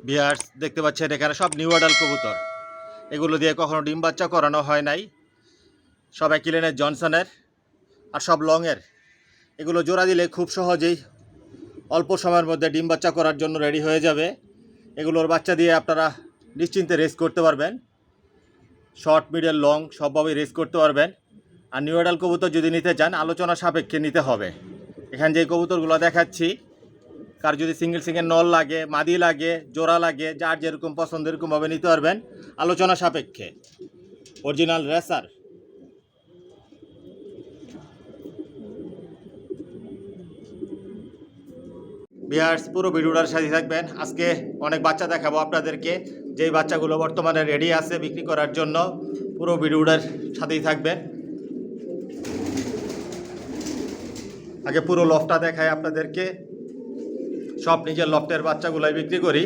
বিয়ার্স দেখতে পাচ্ছেন এখানে সব নিউ অ্যাডাল্ট কবুতর। এগুলো দিয়ে কখনো ডিম বাচ্চা করানো হয় নাই। সব একই লেনের জনসনের আর সব লংয়ের। এগুলো জোড়া দিলে খুব সহজেই অল্প সময়ের মধ্যে ডিম বাচ্চা করার জন্য রেডি হয়ে যাবে। এগুলোর বাচ্চা দিয়ে আপনারা নিশ্চিন্তে রেস করতে পারবেন। শর্ট মিডল লং সবভাবেই রেস করতে পারবেন। আর নিউ অ্যাডাল্ট কবুতর যদি নিতে চান আলোচনা সাপেক্ষে নিতে হবে। এখানে যে কবুতরগুলো দেখাচ্ছি, কার যদি সিঙ্গেল সিঙ্গেল নল লাগে, মাদি লাগে, জোড়া লাগে, যার যেরকম পছন্দ এরকমভাবে নিতে পারবেন আলোচনা সাপেক্ষে। Original racer. বিয়ার্স পুরো ভিডিওটার সাথে থাকবেন। আজকে অনেক বাচ্চা দেখাবো আপনাদেরকে, যেই বাচ্চাগুলো বর্তমানে রেডি আছে বিক্রি করার জন্য। পুরো ভিডিওটার সাথেই থাকবেন। আগে পুরো লফটা দেখায় আপনাদেরকে। সব নিজের লফটের বাচ্চাগুলাই বিক্রি করি।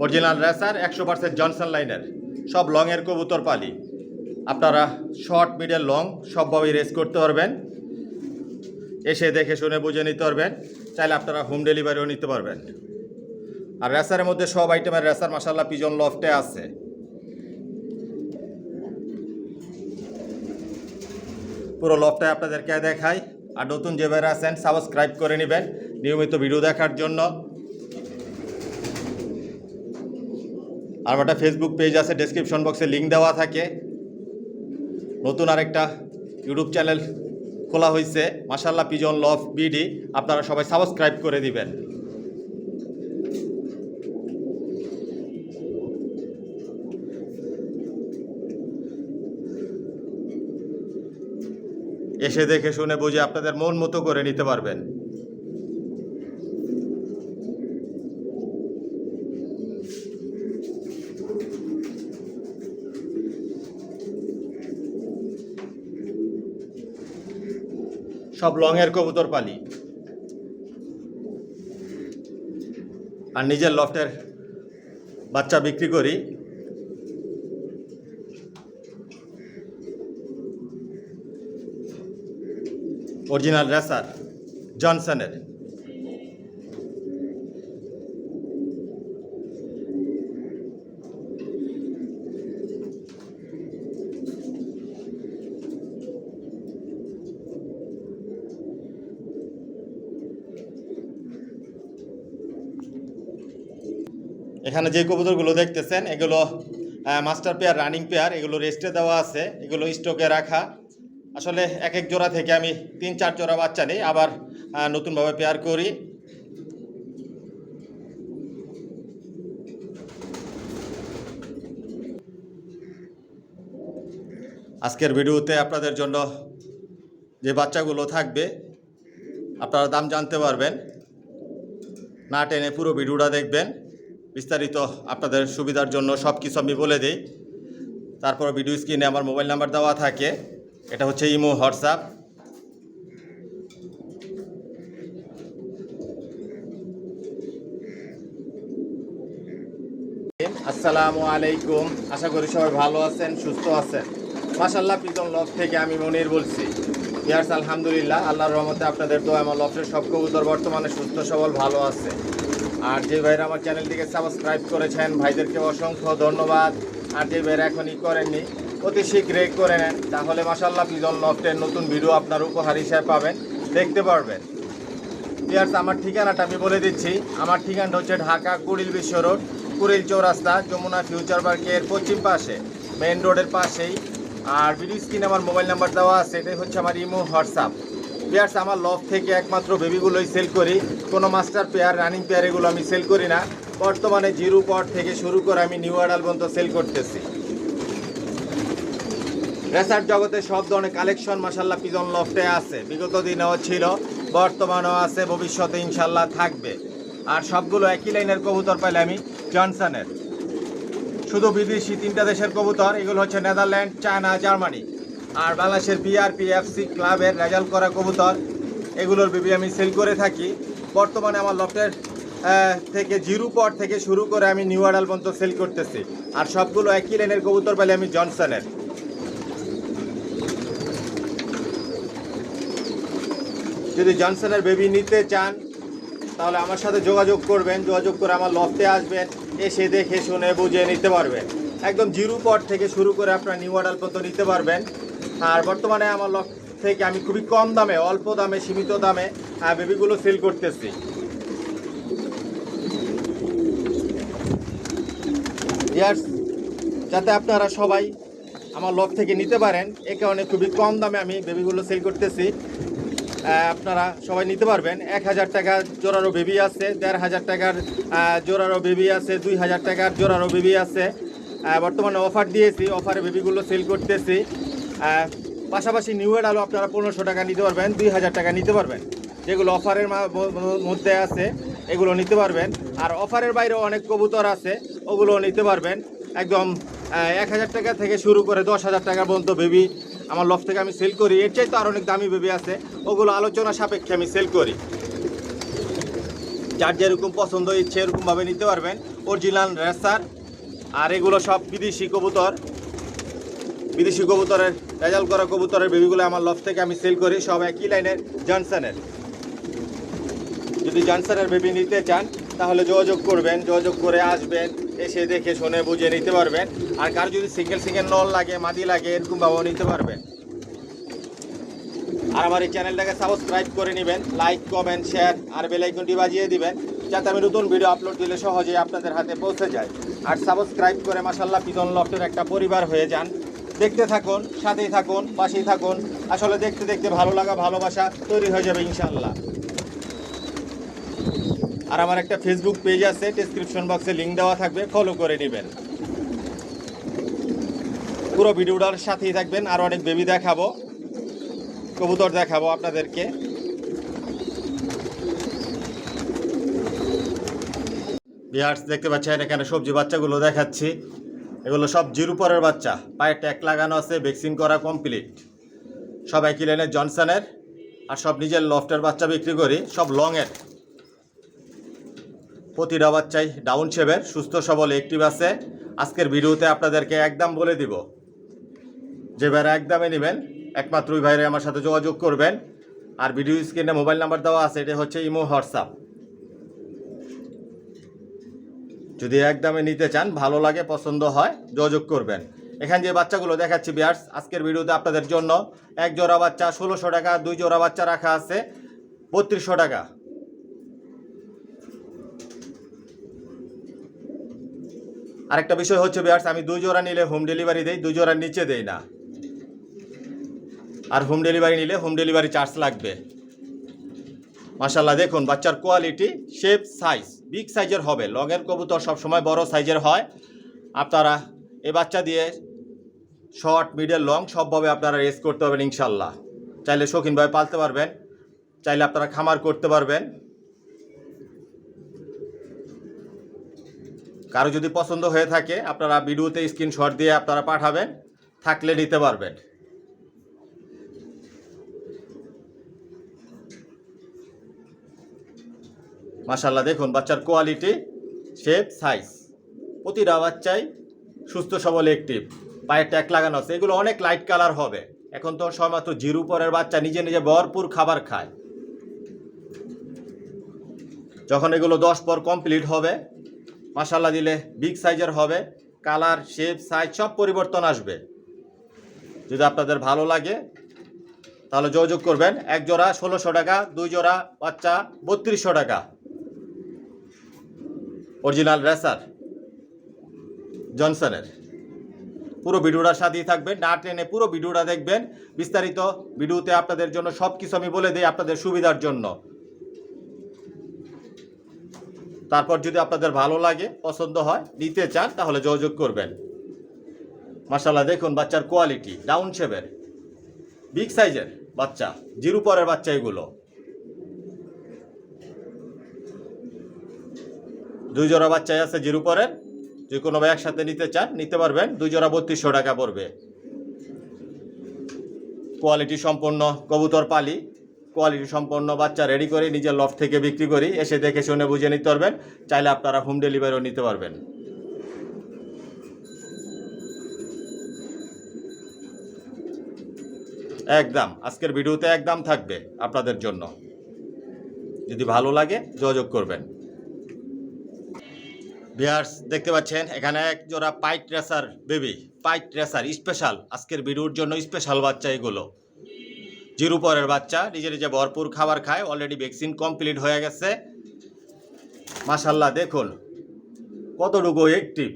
অরিজিনাল রেসার 100% জনসন লাইনের সব লংয়ের কবুতর পালি। আপনারা শর্ট মিডল লং সবভাবেই রেস করতে পারবেন। এসে দেখে শুনে বুঝে নিতে পারবেন। চাইলে আপনারা হোম ডেলিভারিও নিতে পারবেন। আর রেসারের মধ্যে সব আইটেমের রেসার মাশাআল্লাহ পিজন লফটে আছে। পুরো লফটায় আপনাদেরকে দেখাই। আর নতুন যে বের আছেন সাবস্ক্রাইব করে নেবেন নিয়মিত ভিডিও দেখার জন্য। আর একটা ফেসবুক পেজ আছে, ডেসক্রিপশন বক্সে লিঙ্ক দেওয়া থাকে। নতুন আরেকটা ইউটিউব চ্যানেল খোলা হয়েছে মাশাআল্লাহ পিজন লফ বিডি। আপনারা সবাই সাবস্ক্রাইব করে দিবেন। এসে দেখে শুনে বুঝে আপনাদের মন মতো করে নিতে পারবেন। সব লংয়ের কবুতর পালি। আর নিজের লফটের বাচ্চা বিক্রি করি। অরিজিনাল রেসার জনসনের। এখানে যে কবুতরগুলো দেখতেছেন এগুলো মাস্টার পেয়ার, রানিং পেয়ার। এগুলো রেস্টে দেওয়া আছে, এগুলো স্টকে রাখা। আসলে এক এক জোড়া থেকে আমি 3-4 জোড়া বাচ্চা নিই, আবার নতুনভাবে পেয়ার করি। আজকের ভিডিওতে আপনাদের জন্য যে বাচ্চাগুলো থাকবে আপনারা দাম জানতে পারবেন। না টেনে পুরো ভিডিওটা দেখবেন। বিস্তারিত আপনাদের সুবিধার জন্য সব কিছু আমি বলে দিই। তারপর ভিডিও স্ক্রিনে আমার মোবাইল নাম্বার দেওয়া থাকে। এটা হচ্ছে ইমো, হোয়াটসঅ্যাপ। আসসালামু আলাইকুম। আশা করি সবাই ভালো আছেন, সুস্থ আছেন। মাশাআল্লাহ পিজন লফ থেকে আমি মনির বলছি। ইয়ার্স আলহামদুলিল্লাহ, আল্লাহর রহমতে আপনাদের দোয়া আমার লফটের সব কবুতর বর্তমানে সুস্থ সবল ভালো আছে। আর যে ভাইরা আমার চ্যানেলটিকে সাবস্ক্রাইব করেছেন ভাইদেরকে অসংখ্য ধন্যবাদ। আর যে ভাইরা এখনই করেননি অতি শীঘ্রই করে নেন, তাহলে মাশাআল্লাহ পিজন লফটের নতুন ভিডিও আপনার উপহার হিসেবে পাবেন, দেখতে পারবেন। ইয়ার্স আমার ঠিকানাটা আমি বলে দিচ্ছি। আমার ঠিকানাটা হচ্ছে ঢাকা কুড়িল বিশ্ব রোড, কুড়িল চৌরাস্তা, যমুনা ফিউচার পার্কের পশ্চিম পাশে, মেইন রোডের পাশেই। আর ভিডিও স্ক্রিনে আমার মোবাইল নাম্বার দেওয়া আছে, এটাই হচ্ছে আমার ইমো, হোয়াটসঅ্যাপ। পেয়ার্স আমার লফ থেকে একমাত্র বেবিগুলোই সেল করি। কোনো মাস্টার পেয়ার, রানিং পেয়ার এগুলো আমি সেল করি না। বর্তমানে জিরো পট থেকে শুরু করে আমি নিউ অ্যাডাল পর্যন্ত সেল করতেছি। রেসার জগতে সব ধরনের কালেকশন মাশাআল্লাহ পিজন লফটে আছে। বিগত দিনেও ছিল, বর্তমানেও আছে, ভবিষ্যতে ইনশাল্লাহ থাকবে। আর সবগুলো একই লাইনের কবুতর পাইলে আমি জনসনের। শুধু বিদেশি 3টা দেশের কবুতর, এগুলো হচ্ছে নেদারল্যান্ড, চায়না, জার্মানি। আর বাংলাদেশের বিআরপিএফসি ক্লাবের রেজাল্ট করা কবুতর, এগুলোর বেবি আমি সেল করে থাকি। বর্তমানে আমার লফটের থেকে জিরো পট থেকে শুরু করে আমি নিউ অ্যাডাল পর্যন্ত সেল করতেছি। আর সবগুলো একই লাইনের কবুতর পাইলে আমি জনসনের। যদি জনসনের বেবি নিতে চান তাহলে আমার সাথে যোগাযোগ করবেন, যোগাযোগ করে আমার লফটে আসবেন, এসে দেখে শুনে বুঝে নিতে পারবেন। একদম জিরো পট থেকে শুরু করে আপনার নিউ মডেল পর্যন্ত নিতে পারবেন। আর বর্তমানে আমার লফট থেকে আমি খুবই কম দামে, অল্প দামে, সীমিত দামে বেবিগুলো সেল করতেছি। ইয়ার্স, যাতে আপনারা সবাই আমার লফট থেকে নিতে পারেন, এ কারণে খুবই কম দামে আমি বেবিগুলো সেল করতেছি। আপনারা সবাই নিতে পারবেন। 1000 টাকার জোড়ারও বেবি আছে, 1500 টাকার জোড়ারও বেবি আছে, 2000 টাকার জোড়ারও বেবি আছে। বর্তমানে অফার দিয়েছি, অফারে বেবিগুলো সেল করতেছি। পাশাপাশি নিউ এডালও আপনারা 1500 টাকা নিতে পারবেন, 2000 টাকা নিতে পারবেন। যেগুলো অফারের মধ্যে আছে এগুলো নিতে পারবেন। আর অফারের বাইরেও অনেক কবুতর আছে, ওগুলোও নিতে পারবেন। একদম 1000 টাকা থেকে শুরু করে 10,000 টাকা পর্যন্ত বেবি আমার লফট থেকে আমি সেল করি। এর চাইতে আর অনেক দামি বেবি আছে, ওগুলো আলোচনা সাপেক্ষে আমি সেল করি। যার যেরকম পছন্দ ইচ্ছে এরকমভাবে নিতে পারবেন। অরিজিনাল রেসার, আর এগুলো সব বিদেশি কবুতর। বিদেশি কবুতরের রেজাল্ট করা কবুতরের বেবিগুলো আমার লফট থেকে আমি সেল করি, সব একই লাইনের জনসনের। যদি জনসনের বেবি নিতে চান তাহলে যোগাযোগ করবেন, যোগাযোগ করে আসবেন, এসে দেখে শুনে বুঝে নিতে পারবেন। আর কার যদি সিঙ্গেল নল লাগে, মাদি লাগে, এরকমভাবেও নিতে পারবেন। আর আমার এই চ্যানেলটাকে সাবস্ক্রাইব করে নেবেন, লাইক, কমেন্ট, শেয়ার আর বেল আইকনটি বাজিয়ে দিবেন, যাতে আমি নতুন ভিডিও আপলোড দিলে সহজেই আপনাদের হাতে পৌঁছে যায়। আর সাবস্ক্রাইব করে মাশাআল্লাহ পিজন লফটের একটা পরিবার হয়ে যান। দেখতে থাকুন, সাথেই থাকুন, পাশেই থাকুন। আসলে দেখতে দেখতে ভালো লাগা, ভালোবাসা তৈরি হয়ে যাবে ইনশাআল্লাহ। আর আমার একটা ফেসবুক পেজ আছে, ডেসক্রিপশন বক্সে লিঙ্ক দেওয়া থাকবে, ফলো করে নেবেন। পুরো ভিডিওটার সাথেই থাকবেন। আর অনেক বেবি দেখাবো, কবুতর দেখাবো আপনাদেরকে। ভিউয়ার্স, দেখতে পাচ্ছেন এখানে সবজি বাচ্চাগুলো দেখাচ্ছি। এগুলো সব জিরো পরের বাচ্চা, পায়ে ট্যাগ লাগানো আছে, ভ্যাকসিন করা কমপ্লিট। সব একই লাইনের জনসনের, আর সব নিজের লফটের বাচ্চা বিক্রি করি, সব লংয়ের। প্রতিটা বাচ্চাই ডাউন শেপের, সুস্থ সবল অ্যাক্টিভ আছে। আজকের ভিডিওতে আপনাদেরকে একদম বলে দিব। যে ভাইরা একদমে নেবেন একমাত্র ওই ভাইরা আমার সাথে যোগাযোগ করবেন। আর ভিডিও স্ক্রিনে মোবাইল নাম্বার দেওয়া আছে, এটা হচ্ছে ইমো, হোয়াটসঅ্যাপ। যদি একদমে নিতে চান, ভালো লাগে, পছন্দ হয়, যোগাযোগ করবেন। এখানে যে বাচ্চাগুলো দেখাচ্ছি ভিউয়ার্স, আজকের ভিডিওতে আপনাদের জন্য এক জোড়া বাচ্চা 1600 টাকা, 2 জোড়া বাচ্চা রাখা আছে 3200 টাকা। আরেকটা বিষয় হচ্ছে ভিউয়ার্স, আমি 2 জোড়া নিলে হোম ডেলিভারি দেই, 2 জোড়ার নিচে দেই না। আর হোম ডেলিভারি নিলে হোম ডেলিভারি চার্জ লাগবে। মাশাআল্লাহ, দেখুন বাচ্চার কোয়ালিটি, শেপ, সাইজ বিগ সাইজের হবে। লগের কবুতর সবসময় বড় সাইজের হয়। আপনারা এই বাচ্চা দিয়ে শর্ট, মিডল, লং সবভাবে আপনারা রেস করতে পারবেন ইনশাল্লাহ। চাইলে শৌখিনভাবে পালতে পারবেন, চাইলে আপনারা খামার করতে পারবেন। কারো যদি পছন্দ হয়ে থাকে আপনারা ভিডিওতে স্ক্রিনশট দিয়ে আপনারা পাঠাবেন, থাকলে নিতে পারবেন। মাশাআল্লাহ, দেখুন বাচ্চার কোয়ালিটি, শেপ, সাইজ। প্রতিটা বাচ্চাই সুস্থ সবল অ্যাক্টিভ, পায়ে ট্যাগ লাগানো আছে। এগুলো অনেক লাইট কালার হবে। এখন তো সবেমাত্র জিরো পরের বাচ্চা নিজে নিজে ভরপুর খাবার খায়। যখন এগুলো 10 পর কমপ্লিট হবে, মাশাআল্লাহ দিলে বিগ সাইজের হবে। কালার, শেপ, সাইজ সব পরিবর্তন আসবে। যদি আপনাদের ভালো লাগে তাহলে যোগাযোগ করবেন। এক জোড়া 1600 টাকা, 2 জোড়া বাচ্চা 3200 টাকা। অরিজিনাল রেসার জনসনের। পুরো ভিডিওটার সাথেই থাকবেন, না টেনে পুরো ভিডিওটা দেখবেন। বিস্তারিত ভিডিওতে আপনাদের জন্য সব কিছু আমি বলে দিই আপনাদের সুবিধার জন্য। তারপর যদি আপনাদের ভালো লাগে, পছন্দ হয়, নিতে চান, তাহলে যোগাযোগ করবেন। মাশাআল্লাহ, দেখুন বাচ্চার কোয়ালিটি, ডাউন শেপের, বিগ সাইজের বাচ্চা, জিরো পরের বাচ্চা এগুলো। 2 জোড়া বাচ্চাই আছে জিরো পরের। যে কোনো ভাই একসাথে নিতে চান, নিতে পারবেন। 2 জোড়া 3200 টাকা পড়বে। কোয়ালিটি সম্পন্ন কবুতর পালি, কোয়ালিটি সম্পন্ন বাচ্চা রেডি করে নিজের লফট থেকে বিক্রি করি। এসে দেখে শুনে বুঝে নিতে পারবেন। চাইলে আপনারা হোম ডেলিভারিও নিতে পারবেন। একদম আজকের ভিডিওতে একদম থাকবে আপনাদের জন্য। যদি ভালো লাগে যোগাযোগ করবেন। ভিউয়ার্স দেখতে পাচ্ছেন এখানে এক জোড়া পাইট রেসার বেবি, পাইট রেসার স্পেশাল, আজকের ভিডিওর জন্য স্পেশাল বাচ্চা এগুলো। জিরো পরের বাচ্চা, নিজে নিজে ভরপুর খাবার খায়, অলরেডি ভ্যাকসিন কমপ্লিট হয়ে গেছে। মাশাল্লাহ দেখুন কতটুকু অ্যাক্টিভ,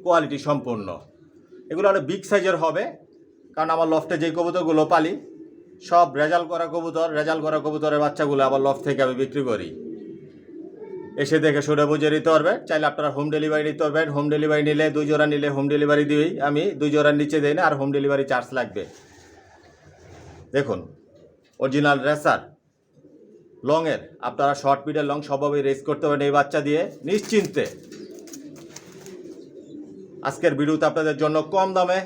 কোয়ালিটি সম্পূর্ণ। এগুলো আরও বিগ সাইজের হবে, কারণ আমার লফটে যে কবুতরগুলো পালি সব রেজাল্ট করা কবুতর। রেজাল্ট করা কবুতরের বাচ্চাগুলো আবার লফট থেকে আমি বিক্রি করি। এসে দেখে শুনে বুঝে নিতে পারবেন। চাইলে আপনারা হোম ডেলিভারি নিতে পারবেন। হোম ডেলিভারি নিলে 2 জোড়া নিলে হোম ডেলিভারি দিই আমি, 2 জোড়ার নিচে দেই না, আর হোম ডেলিভারি চার্জ লাগবে। দেখুন অরিজিনাল রেসার লংয়ের, আপনারা শর্ট পিডের লং সবভাবে রেস করতে পারেন এই বাচ্চা দিয়ে নিশ্চিন্তে। আজকের ভিডিওতে আপনাদের জন্য কম দামে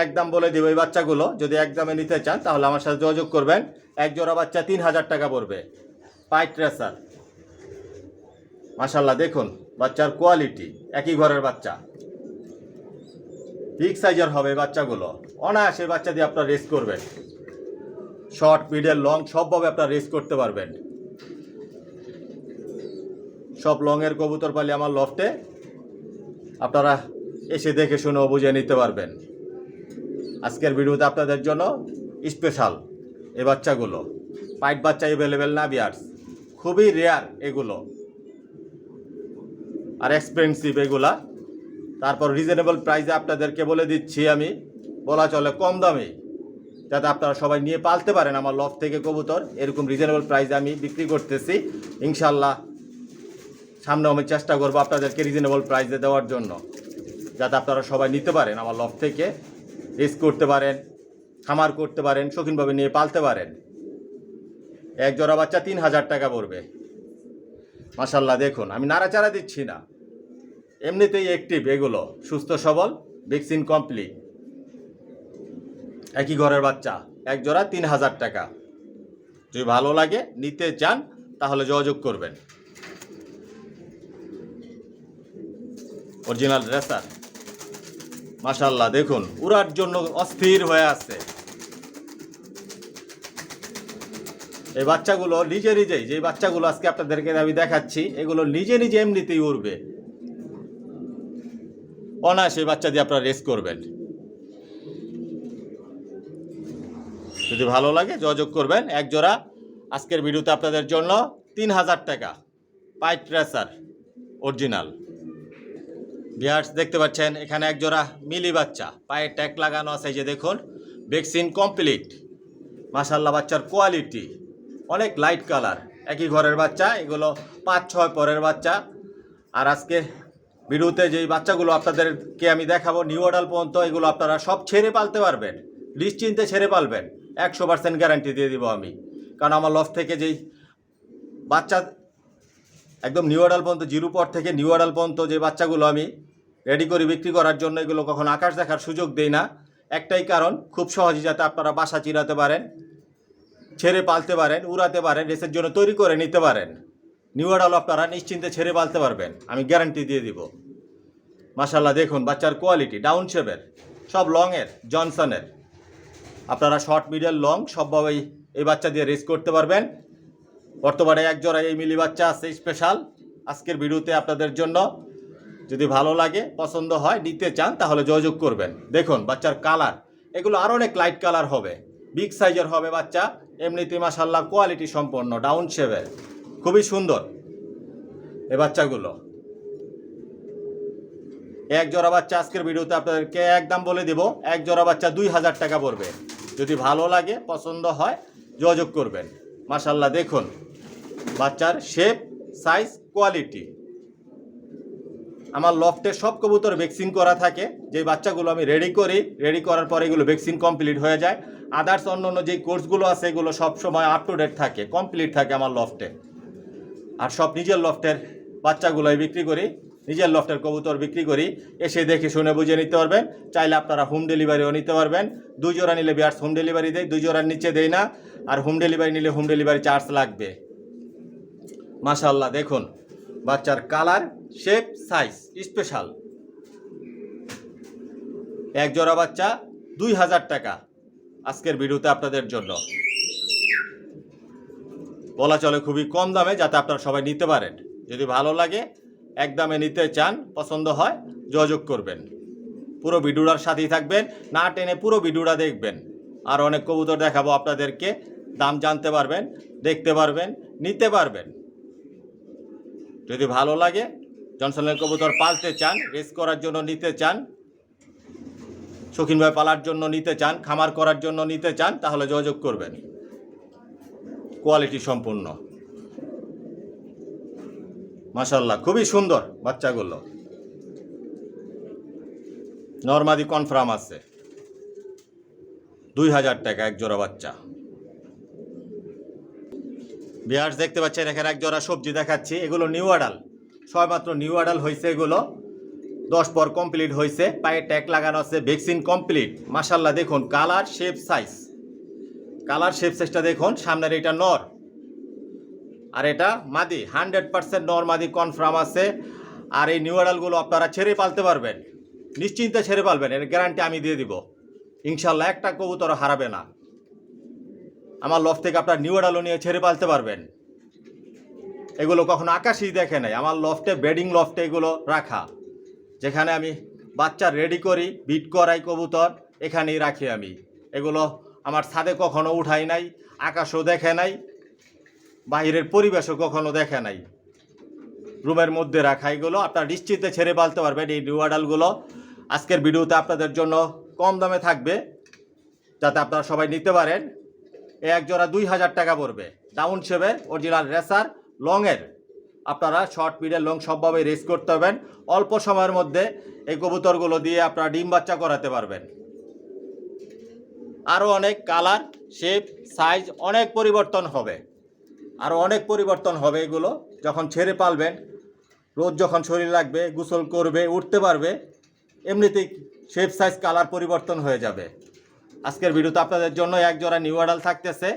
একদম বলে দিব এই বাচ্চাগুলো। যদি একদমে নিতে চান তাহলে আমার সাথে যোগাযোগ করবেন। এক জোড়া বাচ্চা 3000 টাকা পড়বে, পাইট রেসার। মাশাল্লাহ দেখুন বাচ্চার কোয়ালিটি, একই ঘরের বাচ্চা, বিগ সাইজের হবে বাচ্চাগুলো। অনায়াসে বাচ্চা দিয়ে আপনারা রেস করবেন, শর্ট মিডল লং সবভাবে আপনারা রেস করতে পারবেন। সব লংয়ের কবুতর পালি আমার লফটে, আপনারা এসে দেখে শুনে বুঝে নিতে পারবেন। আজকের ভিডিওতে আপনাদের জন্য স্পেশাল এই বাচ্চাগুলো। পাইট বাচ্চা অ্যাভেলেবেল না ভিউয়ার্স, খুবই রেয়ার এগুলো, আর এক্সপেন্সিভ এগুলা। তারপর রিজনেবল প্রাইসে আপনাদেরকে বলে দিচ্ছি আমি, বলা চলে কম দামে, যাতে আপনারা সবাই নিয়ে পালতে পারেন আমার লফট থেকে কবুতর। এরকম রিজনেবল প্রাইসে আমি বিক্রি করতেছি। ইনশাল্লাহ সামনে আমি চেষ্টা করবো আপনাদেরকে রিজনেবল প্রাইসে দেওয়ার জন্য, যাতে আপনারা সবাই নিতে পারেন আমার লফট থেকে, রেস করতে পারেন, খামার করতে পারেন, শৌখিনভাবে নিয়ে পালতে পারেন। এক জোড়া বাচ্চা 3000 টাকা পড়বে। মাশাল্লাহ দেখুন আমি নাড়াচাড়া দিচ্ছি না, এমনিতেই অ্যাক্টিভ এগুলো, সুস্থ সবল, ভ্যাকসিন কমপ্লিট, একই ঘরের বাচ্চা। এক জোড়া 3000 টাকা। যদি ভালো লাগে নিতে চান তাহলে যোগাযোগ করবেন। অরিজিনাল রেসার মাশাল্লাহ দেখুন উড়ার জন্য অস্থির হয়ে আছে এই বাচ্চাগুলো। নিজে নিজেই যে বাচ্চাগুলো আজকে আপনাদেরকে আমি দেখাচ্ছি, এগুলো নিজে নিজে এমনিতেই উড়বে, অনায়াসে বাচ্চা দিয়ে আপনারা রেস করবেন। যদি ভালো লাগে যোগাযোগ করবেন। এক জোড়া আজকের ভিডিওতে আপনাদের জন্য 3000 টাকা, পাইট রেসার অরিজিনাল। ভিউয়ার্স দেখতে পাচ্ছেন এখানে এক জোড়া মিলি বাচ্চা, পায়ে ট্যাগ লাগানো আছে, যে দেখুন ভ্যাকসিন কমপ্লিট। মাশাল্লাহ বাচ্চার কোয়ালিটি অনেক লাইট কালার, একই ঘরের বাচ্চা। এগুলো 5-6 পরের বাচ্চা। আর আজকে ভিডিওতে যেই বাচ্চাগুলো আপনাদেরকে আমি দেখাবো নিউ অর্ডার পর্যন্ত, এগুলো আপনারা সব ছেড়ে পালতে পারবেন, নিশ্চিন্তে ছেড়ে পালবেন। 100% গ্যারান্টি দিয়ে দিব আমি, কারণ আমার লফট থেকে যেই বাচ্চা একদম নিউ অর্ডার পর্যন্ত, জিরো পর থেকে নিউ অর্ডার পর্যন্ত যে বাচ্চাগুলো আমি রেডি করি বিক্রি করার জন্য, এগুলো কখনো আকাশ দেখার সুযোগ দেই না। একটাই কারণ, খুব সহজে যাতে আপনারা বাসা চিরাতে পারেন, ছেড়ে পালতে পারেন, উড়াতে পারেন, রেসের জন্য তৈরি করে নিতে পারেন। নিউ অর্ডার আপনারা নিশ্চিন্তে ছেড়ে পালতে পারবেন, আমি গ্যারান্টি দিয়ে দিব। মাশাল্লাহ দেখুন বাচ্চার কোয়ালিটি, ডাউন শেপের, সব লংয়ের, জনসনের। আপনারা শর্ট মিডল লং সবভাবেই এই বাচ্চা দিয়ে রেস করতে পারবেন। বর্তমানে এক জোড়া এই মিলি বাচ্চা আছে স্পেশাল আজকের ভিডিওতে আপনাদের জন্য। যদি ভালো লাগে, পছন্দ হয়, নিতে চান তাহলে যোগাযোগ করবেন। দেখুন বাচ্চার কালার, এগুলো আরও অনেক লাইট কালার হবে, বিগ সাইজের হবে বাচ্চা। এমনিতে মাশাল্লাহ কোয়ালিটি সম্পন্ন, ডাউন শেপের, খুবই সুন্দর এই বাচ্চাগুলো। এক জোড়া বাচ্চা আজকের ভিডিওতে আপনাদেরকে একদম বলে দিব, এক জোড়া বাচ্চা 2000 টাকা পড়বে। যদি ভালো লাগে, পছন্দ হয়, যোগাযোগ করবেন। মাশাল্লাহ দেখুন বাচ্চার শেপ, সাইজ, কোয়ালিটি। আমার লফটে সব কবুতর ভ্যাকসিন করা থাকে। যে বাচ্চাগুলো আমি রেডি করি, রেডি করার পরে এগুলো ভ্যাকসিন কমপ্লিট হয়ে যায়। আদার্স অন্য যে কোর্সগুলো আছে এগুলো সব সময় আপ টু ডেট থাকে, কমপ্লিট থাকে আমার লফটে। আর সব নিজের লফটের বাচ্চাগুলোই বিক্রি করি, নিজের লফটের কবুতর বিক্রি করি। এসে দেখে শুনে বুঝে নিতে পারবেন। চাইলে আপনারা হোম ডেলিভারিও নিতে পারবেন। 2 জোড়া নিলে বিয়ার্স হোম ডেলিভারি দেয়, 2 জোড়ার নিচে দেয় না। আর হোম ডেলিভারি নিলে হোম ডেলিভারি চার্জ লাগবে। মাশাল্লাহ দেখুন বাচ্চার কালার, শেপ, সাইজ স্পেশাল। এক জোড়া বাচ্চা 2000 টাকা আজকের ভিডিওতে আপনাদের জন্য। বলা চলে খুবই কম দামে, যাতে আপনারা সবাই নিতে পারেন। যদি ভালো লাগে, এক দামে নিতে চান, পছন্দ হয়, যোগাযোগ করবেন। পুরো ভিডিওটার সাথেই থাকবেন, না টেনে পুরো ভিডিওটা দেখবেন। আর অনেক কবুতর দেখাবো আপনাদেরকে, দাম জানতে পারবেন, দেখতে পারবেন, নিতে পারবেন। যদি ভালো লাগে, জনসনের কবুতর পালতে চান, রেস করার জন্য নিতে চান, শৌখিনভাবে পালার জন্য নিতে চান, খামার করার জন্য নিতে চান, তাহলে যোগাযোগ করবেন। কোয়ালিটি সম্পূর্ণ, মাশাআল্লাহ খুবই সুন্দর বাচ্চাগুলো। নরমাদি কনফার্ম আছে, 2000 টাকা এক জোড়া বাচ্চা। বিয়ার্স দেখতে পাচ্ছেন এখানে এক জোড়া সবজি দেখাচ্ছি। এগুলো নিউ অ্যাডাল, সবেমাত্র নিউ অ্যাডাল হয়েছে। এগুলো 10 পর কমপ্লিট হয়েছে, পায়ে ট্যাগ লাগানো আছে, ভ্যাকসিন কমপ্লিট। মাশাআল্লাহ দেখুন colour shape size, colour shape সাইজটা দেখুন। সামনের এটা নর আর এটা মাদি, 100% নর মাদি কনফার্ম আছে। আর এই নিউ অ্যাডালগুলো আপনারা ছেড়ে পালতে পারবেন, নিশ্চিন্তে ছেড়ে পালবেন, এর গ্যারান্টি আমি দিয়ে দিব। ইনশাল্লাহ একটা কবুতর হারাবে না। আমার লফট থেকে আপনার নিউ অ্যাডালও নিয়ে ছেড়ে পালতে পারবেন। এগুলো কখনো আকাশেই দেখে নাই। আমার লফটে, ব্রিডিং লফটে এগুলো রাখা, যেখানে আমি বাচ্চা রেডি করি, বিট করাই কবুতর, এখানেই রাখি আমি। এগুলো আমার ছাদে কখনো উঠাই নাই, আকাশও দেখে নাই, বাহিরের পরিবেশও কখনো দেখে নাই। রুমের মধ্যে রাখা এগুলো আপনার নিশ্চিন্তে ছেড়ে পালতে পারবেন। এই নিউ অ্যাডালগুলো আজকের ভিডিওতে আপনাদের জন্য কম দামে থাকবে, যাতে আপনারা সবাই নিতে পারেন। এক জোড়া 2000 টাকা পড়বে। ডাউন শেপের অরিজিনাল রেসার লংয়ের, আপনারা শর্ট মিডল লং সবভাবে রেস করতে পারবেন। অল্প সময়ের মধ্যে এই কবুতরগুলো দিয়ে আপনারা ডিম বাচ্চা করাতে পারবেন। আরও অনেক কালার, শেপ, সাইজ অনেক পরিবর্তন হবে, আরও অনেক পরিবর্তন হবে। এগুলো যখন ছেড়ে পালবেন, রোজ যখন শরীর লাগবে, গোসল করবে, উঠতে পারবে, এমনিতেই শেপ সাইজ কালার পরিবর্তন হয়ে যাবে। আজকের ভিডিওতে আপনাদের জন্য এক জোড়া নিউ অ্যাডাল থাকতেছে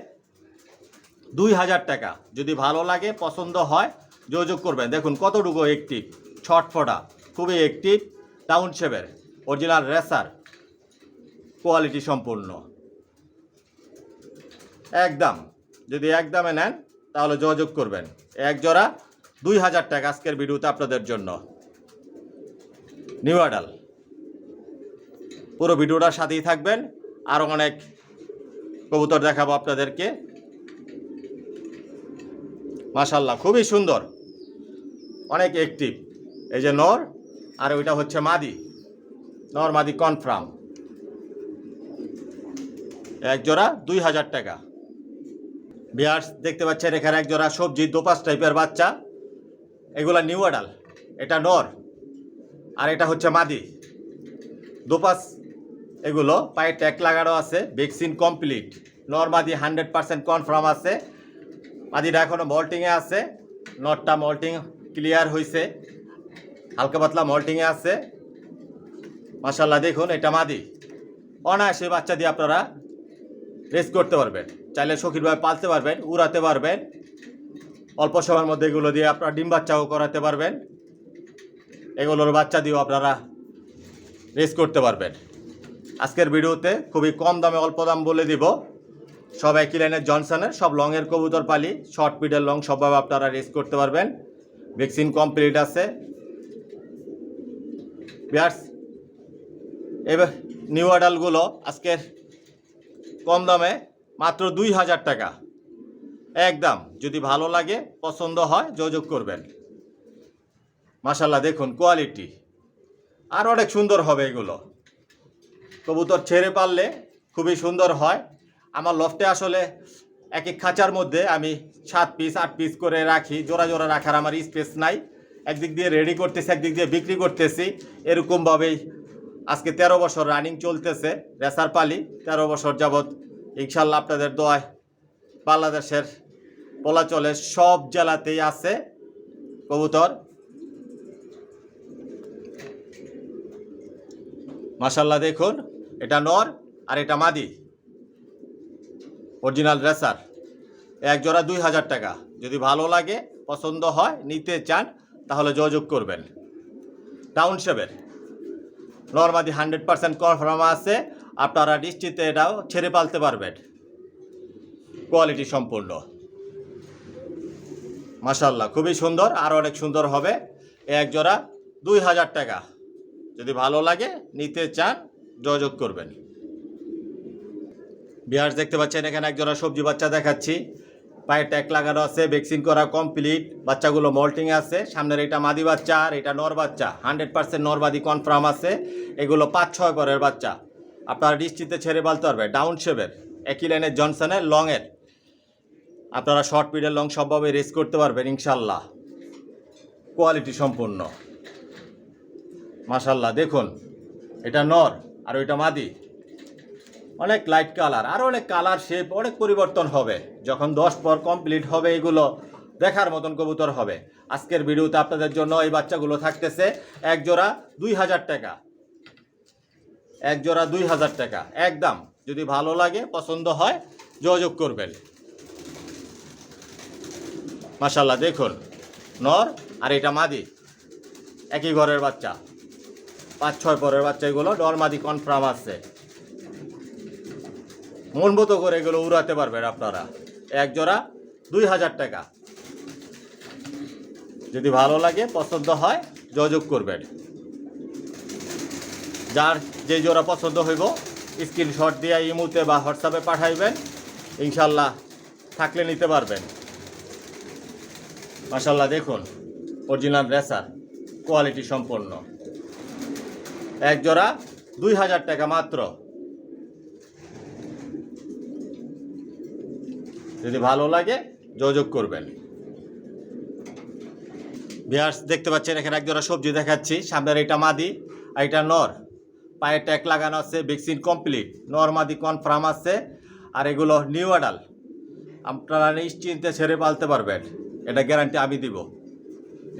2000 টাকা। যদি ভালো লাগে, পছন্দ হয়, যোগাযোগ করবেন। দেখুন কতটুকু অ্যাক্টিভ, ছটফটা, খুবই অ্যাক্টিভ, টাউন শেপের অরিজিনাল রেসার, কোয়ালিটি সম্পূর্ণ। একদম, যদি একদমে নেন তাহলে যোগাযোগ করবেন। এক জোড়া 2000 টাকা আজকের ভিডিওতে আপনাদের জন্য নিউ অ্যাডাল। পুরো ভিডিওটার সাথেই থাকবেন, আরও অনেক কবুতর দেখাবো আপনাদেরকে। মাশাআল্লাহ খুবই সুন্দর, অনেক অ্যাক্টিভ। এই যে নর, আর ওইটা হচ্ছে মাদি, নর মাদি কনফার্ম। এক জোড়া 2000 টাকা। বিয়ার্স দেখতে পাচ্ছেন এখানে এক জোড়া সবজি দোপাস টাইপের বাচ্চা। এগুলা নিউ অ্যাডাল, এটা নর আর এটা হচ্ছে মাদি দোপাস। এগুলো পায়ে ট্যাগ লাগানো আছে, ভ্যাকসিন কমপ্লিট। নর মাদি 100% কনফার্ম আছে। মাদিটা এখনও মল্টিংয়ে আছে, নটটা মল্টিং ক্লিয়ার হয়েছে, হালকা পাতলা মল্টিংয়ে আছে। মাশাআল্লাহ দেখুন এটা মাদি। অনায়াসে বাচ্চা দিয়ে আপনারা রেস করতে পারবেন, চাইলে শৌখিনভাবে পালতে পারবেন, উড়াতে পারবেন। অল্প সময়ের মধ্যে এগুলো দিয়ে আপনারা ডিম বাচ্চাও করাতে পারবেন। এগুলোর বাচ্চা দিয়েও আপনারা রেস করতে পারবেন। আজকের ভিডিওতে খুবই কম দামে অল্প দাম বলে দিব। সব একই লাইনের জনসনের, সব লংয়ের কবুতর পালি, শর্ট মিডল লং সবভাবে আপনারা রেস করতে পারবেন। ভ্যাকসিন কমপ্লিট আছে। বিয়ার্স এবার নিউ অ্যাডালগুলো আজকের কম দামে মাত্র 2000 টাকা একদম। যদি ভালো লাগে, পছন্দ হয়, যোগাযোগ করবেন। মাশাআল্লাহ দেখুন কোয়ালিটি, আর অনেক সুন্দর হবে এগুলো। কবুতর ছেড়ে পারলে খুবই সুন্দর হয়। আমার লফটে আসলে এক এক খাঁচার মধ্যে আমি 7 পিস 8 পিস করে রাখি, জোড়া জোড়া রাখার আমার স্পেস নাই। একদিক দিয়ে রেডি করতেছি, একদিক দিয়ে বিক্রি করতেছি। এরকমভাবেই আজকে 13 বছর রানিং চলতেছে রেসার পালি। 13 বছর যাবৎ ইনশাল্লাহ আপনাদের দোয়ায় বাংলাদেশের চলে সব জেলাতেই আছে কবুতর। মাশাআল্লাহ দেখুন এটা নর আর এটা মাদি, অরিজিনাল রেসার। এক জোড়া 2000 টাকা। যদি ভালো লাগে, পছন্দ হয়, নিতে চান, তাহলে যোগাযোগ করবেন। টাউন শেপের নরমাদি 100% কনফার্ম আছে। আপনারা নিশ্চিন্তে এটাও ছেড়ে পালতে পারবেন, কোয়ালিটি সম্পূর্ণ। মাশাআল্লাহ খুবই সুন্দর, আর অনেক সুন্দর হবে। এক জোড়া 2000 টাকা। যদি ভালো লাগে নিতে চান যোগাযোগ করবেন। ভিউয়ার্স দেখতে পাচ্ছেন এখানে এক জোড়া সবজি বাচ্চা দেখাচ্ছি। পায়ে ট্যাগ লাগানো আছে, ভ্যাকসিন করা কমপ্লিট, বাচ্চাগুলো মল্টিং আছে। সামনের এটা মাদি বাচ্চা আর এটা নর বাচ্চা, 100% নরবাদি কনফার্ম আছে। এগুলো 5-6 পরের বাচ্চা, আপনারা নিশ্চিন্তে ছেড়ে পালতে পারবে। ডাউন শেপের, একই লাইনের জনসনের লংয়ের, আপনারা শর্ট পিরিয়ড লং সবভাবে রেস করতে পারবেন ইনশাল্লাহ। কোয়ালিটি সম্পূর্ণ মাশাল্লাহ। দেখুন এটা নর আর ওইটা মাদি, অনেক লাইট কালার, আর অনেক কালার শেপ অনেক পরিবর্তন হবে। যখন 10 পর কমপ্লিট হবে এগুলো দেখার মতন কবুতর হবে। আজকের ভিডিওতে আপনাদের জন্য এই বাচ্চাগুলো থাকতেছে এক জোড়া 2000 টাকা। এক জোড়া 2000 টাকা একদম। যদি ভালো লাগে পছন্দ হয় যোগাযোগ করবেন। মাশাল্লাহ দেখুন নর আর এটা মাদি, একই ঘরের বাচ্চা, 5-6 পরের বাচ্চা। এগুলো নর মাদি কনফার্ম আছে। মন মতো করে এগুলো উড়াতে পারবেন আপনারা। এক জোড়া 2000 টাকা। যদি ভালো লাগে পছন্দ হয় যোগাযোগ করবেন। যার যে জোড়া পছন্দ হইব স্ক্রিনশট দিয়ে ইমুতে বা হোয়াটসঅ্যাপে পাঠাইবেন, ইনশাল্লাহ থাকলে নিতে পারবেন। মাশাল্লাহ দেখুন অরিজিনাল রেসার, কোয়ালিটি সম্পন্ন। এক জোড়া 2000 টাকা মাত্র। যদি ভালো লাগে যোগাযোগ করবেন। ভিউয়ার্স দেখতে পাচ্ছেন এখানে এক জোড়া সবজি দেখাচ্ছি। সামনের এটা মাদি আর এটা নর, পায়ে ট্যাগ লাগানো আছে, ভ্যাকসিন কমপ্লিট, নর মাদি কনফার্ম আছে। আর এগুলো নিউ অ্যাডাল, আপনারা নিশ্চিন্তে ছেড়ে পালতে পারবেন, এটা গ্যারান্টি আমি দিব।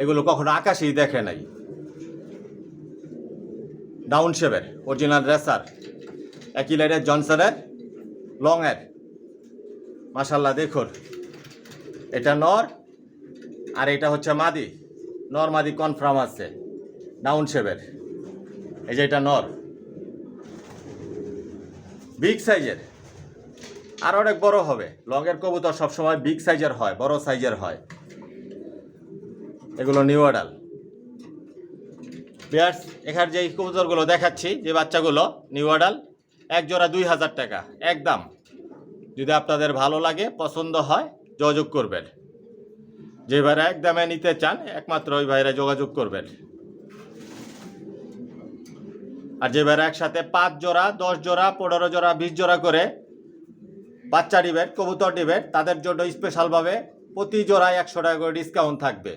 এগুলো কখনো আকাশেই দেখে নাই। ডাউন শেপের অরিজিনাল রেসার, একই লাইনের জনসনের লংয়ের। মাশাল্লাহ দেখুন এটা নর আর এটা হচ্ছে মাদি, নর মাদি কনফার্ম আছে, ডাউন শেপের। এই যে এটা নর, বিগ সাইজের, আর অনেক বড় হবে। লংয়ের কবুতর সবসময় বিগ সাইজের হয়, বড় সাইজের হয়। এগুলো নিউ অ্যাডাল। ভিউয়ার্স এখানে যে কবুতরগুলো দেখাচ্ছি, যে বাচ্চাগুলো নিউ অ্যাডাল, এক জোড়া 2000 টাকা একদম। যদি আপনাদের ভালো লাগে পছন্দ হয় যোগাযোগ করবেন। যে ভাইরা একদমে নিতে চান একমাত্র ওই ভাইরা যোগাযোগ করবেন। আর যে ভাইরা একসাথে 5 জোড়া 10 জোড়া 15 জোড়া 20 জোড়া করে বাচ্চা দিবেন, কবুতর দিবেন, তাদের জন্য স্পেশালভাবে প্রতি জোড়ায় 100 টাকা করে ডিসকাউন্ট থাকবে।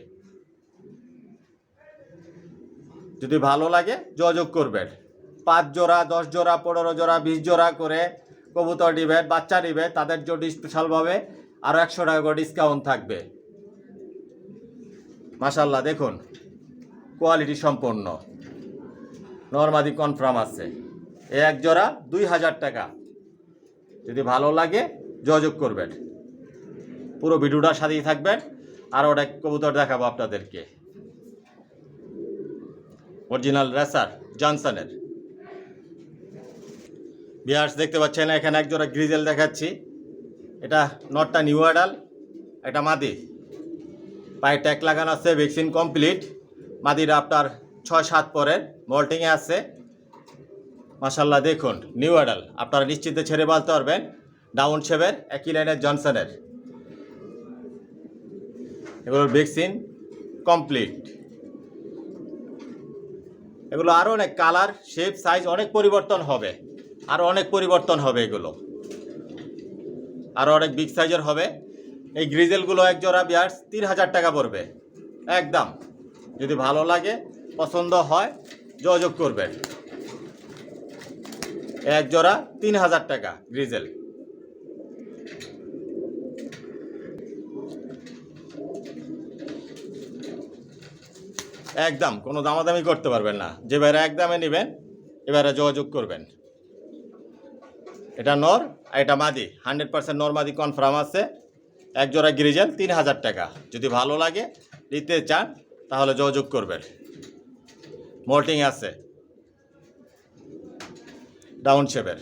যদি ভালো লাগে যোগাযোগ করবেন। 5 জোড়া 10 জোড়া 15 জোড়া 20 জোড়া করে কবুতর দিবেন, বাচ্চা দিবে, তাদের জন্য স্পেশালভাবে আরও 100 টাকা করে ডিসকাউন্ট থাকবে। মাশাল্লাহ দেখুন কোয়ালিটি সম্পন্ন, নরমাদি কনফার্ম আছে। এক জোড়া 2000 টাকা। যদি ভালো লাগে যোগাযোগ করবেন। পুরো ভিডিওটার সাথেই থাকবেন, আর অনেক কবুতর দেখাবো আপনাদেরকে। Original racer জনসনের। ভিউয়ার্স দেখতে পাচ্ছেন এখানে এক জোড়া গ্রিজেল দেখাচ্ছি। এটা নটটা নিউ অ্যাডাল, এটা মাদি, পায়ে ট্যাগ লাগানো আছে, ভ্যাকসিন কমপ্লিট। মাদিরা আপনার 6-7 পরের মল্টিংয়ে আছে। মাশাল্লাহ দেখুন নিউ অ্যাডাল, আপনারা নিশ্চিন্তে ছেড়ে পালতে পারবেন। ডাউন শেপের, একই লাইনের জনসনের। এগুলোর ভ্যাকসিন কমপ্লিট। এগুলো আরও অনেক কালার শেপ সাইজ অনেক পরিবর্তন হবে, আরও অনেক পরিবর্তন হবে। এগুলো আরও অনেক বিগ সাইজের হবে। এই গ্রিজেলগুলো এক জোড়া ভিউয়ার্স 3000 টাকা পড়বে একদম। যদি ভালো লাগে পছন্দ হয় যোগাযোগ করবেন। এক জোড়া 3000 টাকা গ্রিজেল। একদম কোনো দামাদামি করতে পারবেন না। যে ভাইরা একদমে নেবেন এবারে যোগাযোগ করবেন। এটা নর আর এটা মাদি, 100% নর মাদি কনফার্ম আছে। এক জোড়া গ্রিজেল 3000 টাকা। যদি ভালো লাগে নিতে চান তাহলে যোগাযোগ করবেন। মোল্টিং আছে, ডাউন শেপের,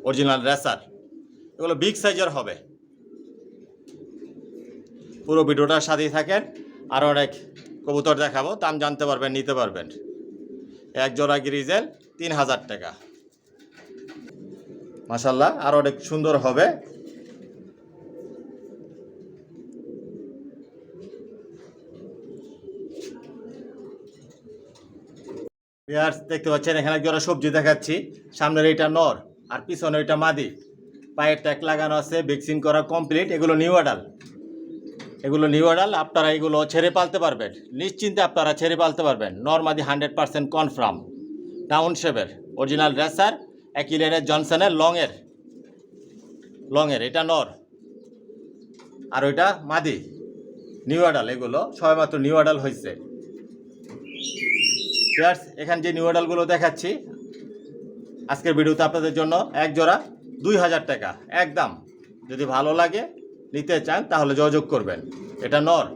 অরিজিনাল রেসার। এগুলো বিগ সাইজের হবে। পুরো ভিডিওটার সাথেই থাকেন, আর অনেক কবুতর দেখাবো, দাম জানতে পারবেন, নিতে পারবেন। এক জোড়া গ্রিজেল 3000 টাকা। মাশাল্লাহ, আর অনেক সুন্দর হবে। ভিউয়ার্স দেখতে পাচ্ছেন এখানে এক জোড়া সবজি দেখাচ্ছি। সামনের এটা নর আর পিছনে এটা মাদি, পায়ের ট্যাগ লাগানো আছে, ভ্যাকসিন করা কমপ্লিট। এগুলো নিউ অ্যাডাল, আপনারা এগুলো ছেড়ে পালতে পারবেন, নিশ্চিন্তে আপনারা ছেড়ে পালতে পারবেন। নর মাদি 100% কনফার্ম, ডাউন শেপের, অরিজিনাল রেসার, একই লেনের জনসনের লংয়ের এটা নর, আর ওইটা মাদি। নিউ অ্যাডাল, এগুলো সবেমাত্র নিউ অ্যাডাল হয়েছে। এখানে যে নিউ অ্যাডালগুলো দেখাচ্ছি আজকের ভিডিওতে আপনাদের জন্য এক জোড়া 2000 টাকা একদম। যদি ভালো লাগে, নিতে চান, তাহলে যোগাযোগ করবেন। এটা নর,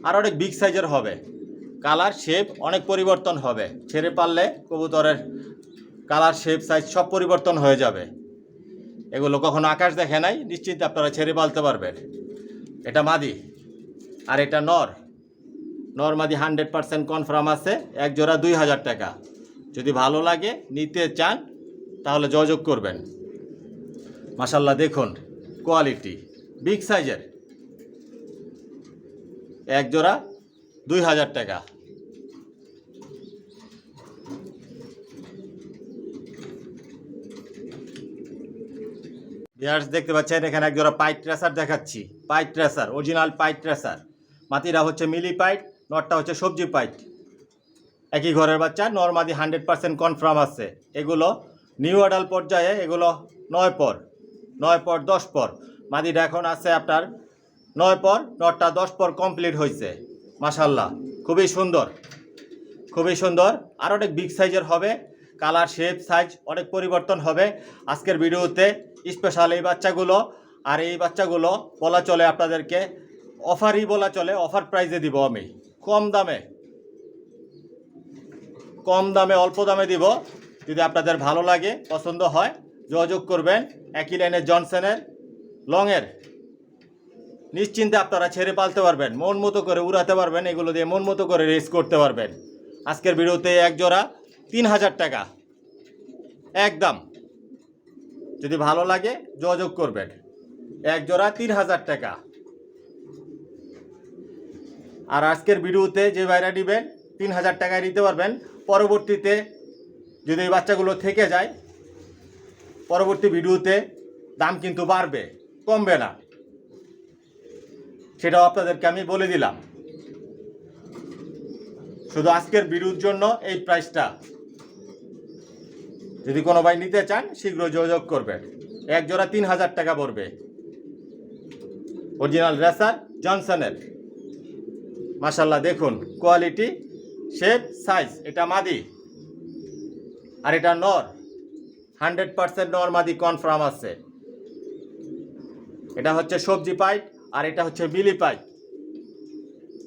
আর অনেক বিগ সাইজের হবে, কালার শেপ অনেক পরিবর্তন হবে। ছেড়ে পারলে কবুতরের কালার শেপ সাইজ সব পরিবর্তন হয়ে যাবে। এগুলো কখনো আকাশ দেখে নাই, নিশ্চিন্তে আপনারা ছেড়ে পালতে পারবেন। এটা মাদি, আর এটা নর মাদি 100% কনফার্ম আছে। এক জোড়া 2000 টাকা। যদি ভালো লাগে, নিতে চান, তাহলে যোগাযোগ করবেন। মাশাল্লাহ দেখুন কোয়ালিটি, বিগ সাইজের। এক জোড়া 2000 টাকা। ভিউয়ার্স দেখতে পাচ্ছেন এখানে এক জোড়া পাইট ট্রেসার দেখাচ্ছি। পাইট ট্রেসার, অরিজিনাল পাইট ট্রেসার। মাটিরা হচ্ছে মিলি পাইট, নটটা হচ্ছে সবজি পাইট। একই ঘরের বাচ্চা, নর মাদি 100% কনফার্ম আছে। এগুলো নিউ অ্যাডাল পর্যায়ে, এগুলো 9 পর 10 পর। মাদিটা এখন আছে আপনার 9 পর, নটটা 10 পর কমপ্লিট হয়েছে। মাশাল্লাহ, খুবই সুন্দর, আর অনেক বিগ সাইজের হবে। কালার শেপ সাইজ অনেক পরিবর্তন হবে আজকের ভিডিওতে। স্পেশাল এই বাচ্চাগুলো, আর এই বাচ্চাগুলো বলা চলে আপনাদেরকে অফারই বলা চলে, অফার প্রাইসে দিব আমি। কম দামে অল্প দামে দিব। যদি আপনাদের ভালো লাগে, পছন্দ হয়, যোগাযোগ করবেন। একই লাইনের জনসনের লংয়ের, নিশ্চিন্তে আপনারা ছেড়ে পালতে পারবেন, মন মতো করে উড়াতে পারবেন। এগুলো দিয়ে মন মতো করে রেস করতে পারবেন। আজকের ভিডিওতে এক জোড়া 3000 টাকা একদম। যদি ভালো লাগে, যোগাযোগ করবেন। এক জোড়া 3000 টাকা। আর আজকের ভিডিওতে যে বাইরা নেবেন 3000 টাকায় নিতে পারবেন। পরবর্তীতে যদি এই বাচ্চাগুলো থেকে যায়, পরবর্তী ভিডিওতে দাম কিন্তু বাড়বে, কমবে না। সেটাও আপনাদেরকে আমি বলে দিলাম। শুধু আজকের ভিডিওর জন্য এই প্রাইসটা। যদি কোনো ভাই নিতে চান, শীঘ্র যোগাযোগ করবেন। এক জোড়া 3000 টাকা পড়বে। অরিজিনাল রেসার জনসনের। মাশাল্লাহ দেখুন কোয়ালিটি, শেপ, সাইজ। এটা মাদি, আর এটা নর। 100% নর মাদি কনফার্ম আছে। এটা হচ্ছে সবজি পাইট, আর এটা হচ্ছে মিলি পাইট।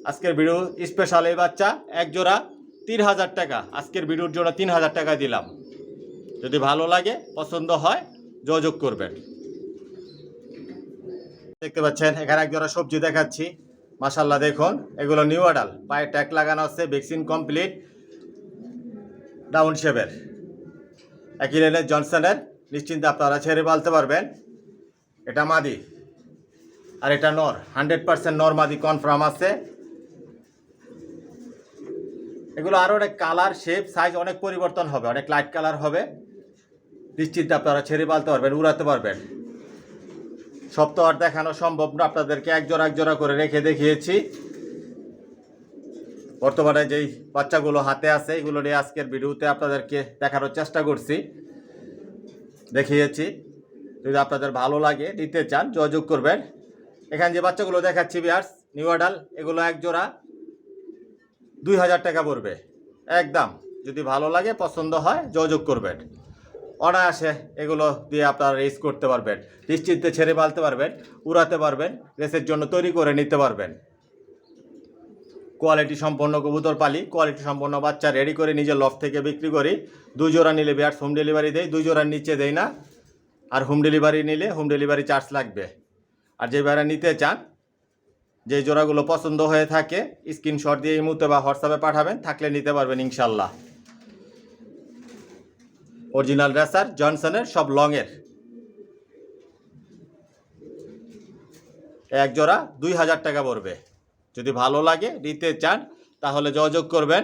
আজকের ভিডিও স্পেশাল এই বাচ্চা এক জোড়া 3000 টাকা। আজকের ভিডিওর জন্য 3000 টাকা দিলাম। যদি ভালো লাগে, পছন্দ হয়, যোগাযোগ করবেন। দেখতে পাচ্ছেন এখানে এক জোড়া সবজি দেখাচ্ছি। মাশাল্লাহ দেখুন, এগুলো নিউ অ্যাডাল, পায়ে ট্যাগ লাগানো আছে, ভ্যাকসিন কমপ্লিট, ডাউন শেপের, একই লেনের জনসনের। নিশ্চিন্তে আপনারা ছেড়ে পালতে পারবেন। এটা মাদি, আর এটা নর। 100% নর মাদি কনফার্ম আছে। এগুলো আরও অনেক কালার শেপ সাইজ অনেক পরিবর্তন হবে, অনেক লাইট কালার হবে। নিশ্চিন্তে আপনারা ছেড়ে পালতে পারবেন, উড়াতে পারবেন। সব তো আর দেখানো সম্ভব না, আপনাদেরকে এক জোড়া করে রেখে দেখিয়েছি। বর্তমানে যেই বাচ্চাগুলো হাতে আছে, এগুলো নিয়ে আজকের ভিডিওতে আপনাদেরকে দেখানোর চেষ্টা করছি, দেখিয়েছি। যদি আপনাদের ভালো লাগে, নিতে চান, যোগাযোগ করবেন। এখানে যে বাচ্চাগুলো দেখাচ্ছি ভিউয়ার্স, নিউ অ্যাডাল, এগুলো এক জোড়া 2000 টাকা পড়বে একদম। যদি ভালো লাগে, পছন্দ হয়, যোগাযোগ করবেন। অনায়াসে এগুলো দিয়ে আপনারা রেস করতে পারবেন, নিশ্চিন্তে ছেড়ে পালতে পারবেন, উড়াতে পারবেন, রেসের জন্য তৈরি করে নিতে পারবেন। কোয়ালিটি সম্পন্ন কবুতর পালি, কোয়ালিটি সম্পন্ন বাচ্চা রেডি করে নিজের লফট থেকে বিক্রি করি। 2 জোড়া নিলে ভিউয়ার্স হোম ডেলিভারি দেই, 2 জোড়ার নিচে দেই না। আর হোম ডেলিভারি নিলে হোম ডেলিভারি চার্জ লাগবে। আর যে ভাইরা নিতে চান, যে জোড়াগুলো পছন্দ হয়ে থাকে স্ক্রিনশট দিয়ে ইমোতে বা হোয়াটসঅ্যাপে পাঠাবেন, থাকলে নিতে পারবেন ইনশাল্লাহ। অরিজিনাল রেসার জনসনের, সব লংয়ের। এক জোড়া 2000 টাকা পড়বে। যদি ভালো লাগে নিতে চান তাহলে যোগাযোগ করবেন।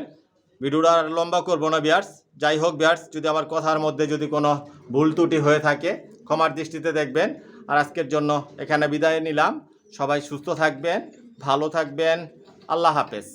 ভিডিওটা আর লম্বা করবো না ভিউয়ার্স। যাই হোক ভিউয়ার্স, যদি আমার কথার মধ্যে যদি কোনো ভুল ত্রুটি হয়ে থাকে ক্ষমার দৃষ্টিতে দেখবেন। আর আজকের জন্য এখানে বিদায় নিলাম। সবাই সুস্থ থাকবেন, ভালো থাকবেন। আল্লাহ হাফেজ।